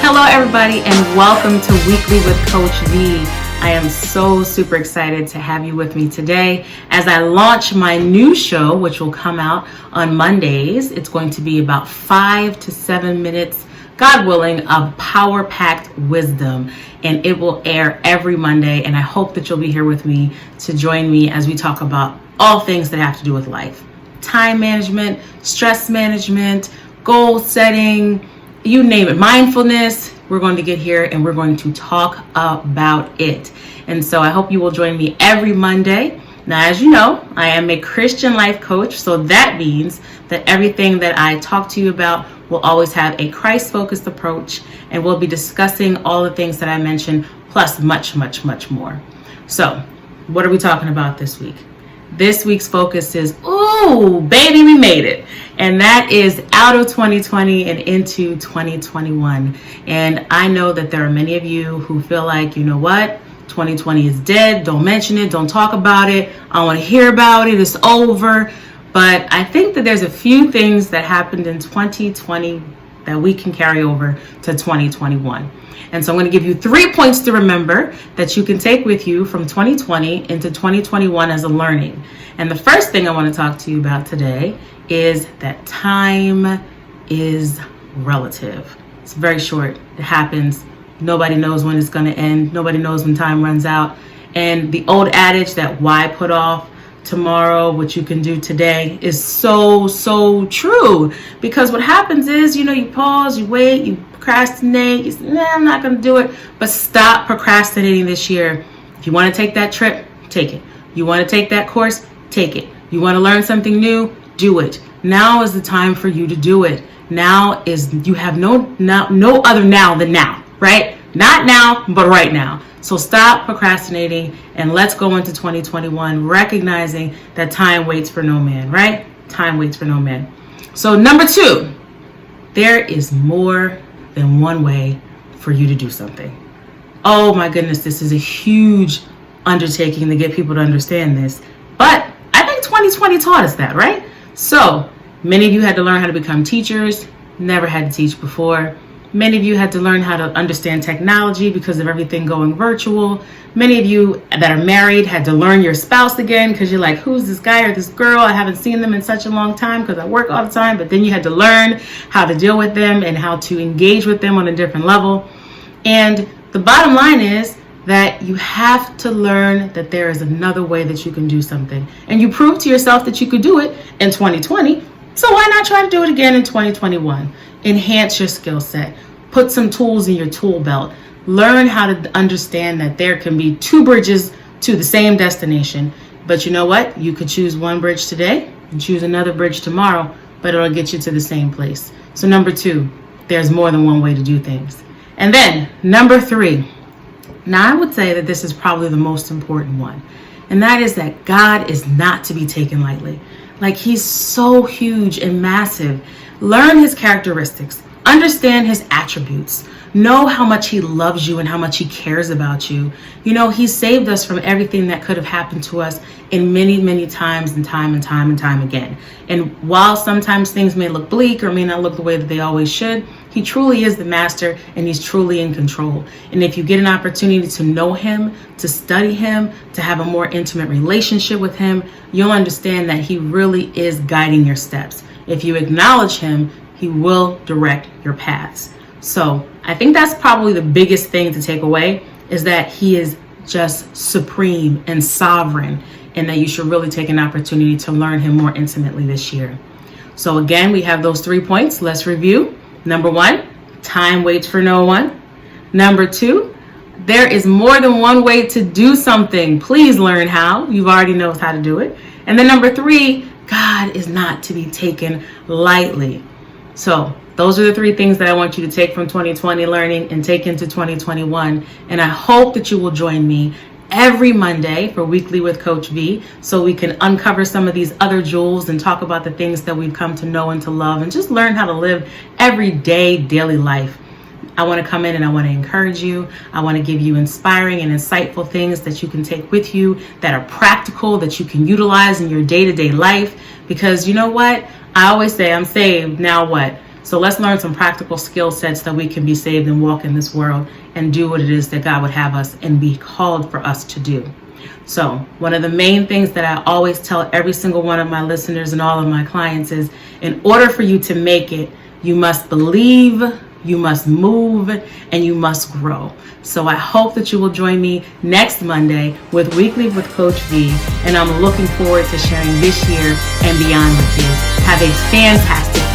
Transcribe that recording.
Hello, everybody, and welcome to Weekly with Coach V. I am so super excited to have you with me today as I launch my new show, which will come out on Mondays. It's going to be about 5 to 7 minutes, God willing, of power-packed wisdom, and it will air every Monday. And I hope that you'll be here with me to join me as we talk about all things that have to do with life: time management, stress management, goal setting, you name it, mindfulness. We're going to get here and we're going to talk about it. And so I hope you will join me every Monday. Now, as you know, I am a Christian life coach, so that means that everything that I talk to you about will always have a Christ-focused approach, and we'll be discussing all the things that I mentioned, plus much, much, much more. So, what are we talking about this week? This week's focus is, ooh, baby, we made it. And that is out of 2020 and into 2021. And I know that there are many of you who feel like, you know what? 2020 is dead. Don't mention it. Don't talk about it. I don't want to hear about it. It's over. But I think that there's a few things that happened in 2020 that we can carry over to 2021. And so I'm going to give you 3 points to remember that you can take with you from 2020 into 2021 as a learning. And the first thing I want to talk to you about today is that time is relative. It's very short. It happens. Nobody knows when it's going to end. Nobody knows when time runs out. And the old adage that why put off tomorrow what you can do today is so true. Because what happens is, you pause, you wait, you procrastinate, you say, nah, I'm not going to do it. But stop procrastinating this year. If you want to take that trip, take it. You want to take that course, take it. You want to learn something new, do it. Now is the time for you to do it. Now is, you have no other now than now, right? Not now, but right now. So stop procrastinating and let's go into 2021 recognizing that time waits for no man, right? Time waits for no man. So number 2, there is more than one way for you to do something. Oh my goodness, this is a huge undertaking to get people to understand this. But I think 2020 taught us that, right? So many of you had to learn how to become teachers, never had to teach before. Many of you had to learn how to understand technology because of everything going virtual. Many of you that are married had to learn your spouse again because you're like, who's this guy or this girl? I haven't seen them in such a long time because I work all the time. But then you had to learn how to deal with them and how to engage with them on a different level. And the bottom line is that you have to learn that there is another way that you can do something. And you proved to yourself that you could do it in 2020. So why not try to do it again in 2021? Enhance your skill set. Put some tools in your tool belt. Learn how to understand that there can be 2 bridges to the same destination. But you know what? You could choose one bridge today and choose another bridge tomorrow, but it'll get you to the same place. So number 2, there's more than one way to do things. And then number 3, now I would say that this is probably the most important one. And that is that God is not to be taken lightly. Like, he's so huge and massive. Learn his characteristics. Understand his attributes. Know how much he loves you and how much he cares about you. He saved us from everything that could have happened to us in many, many times and time again. And while sometimes things may look bleak or may not look the way that they always should, he truly is the master and he's truly in control. And if you get an opportunity to know him, to study him, to have a more intimate relationship with him, you'll understand that he really is guiding your steps. If you acknowledge him, he will direct your paths. So I think that's probably the biggest thing to take away, is that he is just supreme and sovereign, and that you should really take an opportunity to learn him more intimately this year. So again, we have those 3 points. Let's review. Number 1, time waits for no one. Number 2, there is more than one way to do something. Please learn how. You already know how to do it. And then number 3, God is not to be taken lightly. So those are the 3 things that I want you to take from 2020 learning and take into 2021. And I hope that you will join me every Monday for Weekly with Coach V, so we can uncover some of these other jewels and talk about the things that we've come to know and to love and just learn how to live everyday daily life. I want to come in and I want to encourage you. I want to give you inspiring and insightful things that you can take with you, that are practical, that you can utilize in your day-to-day life. Because you know what? I always say, I'm saved. Now what? So let's learn some practical skill sets that we can be saved and walk in this world and do what it is that God would have us and be called for us to do. So one of the main things that I always tell every single one of my listeners and all of my clients is, in order for you to make it, you must believe, you must move, and you must grow. So I hope that you will join me next Monday with Weekly with Coach V, and I'm looking forward to sharing this year and beyond with you. Have a fantastic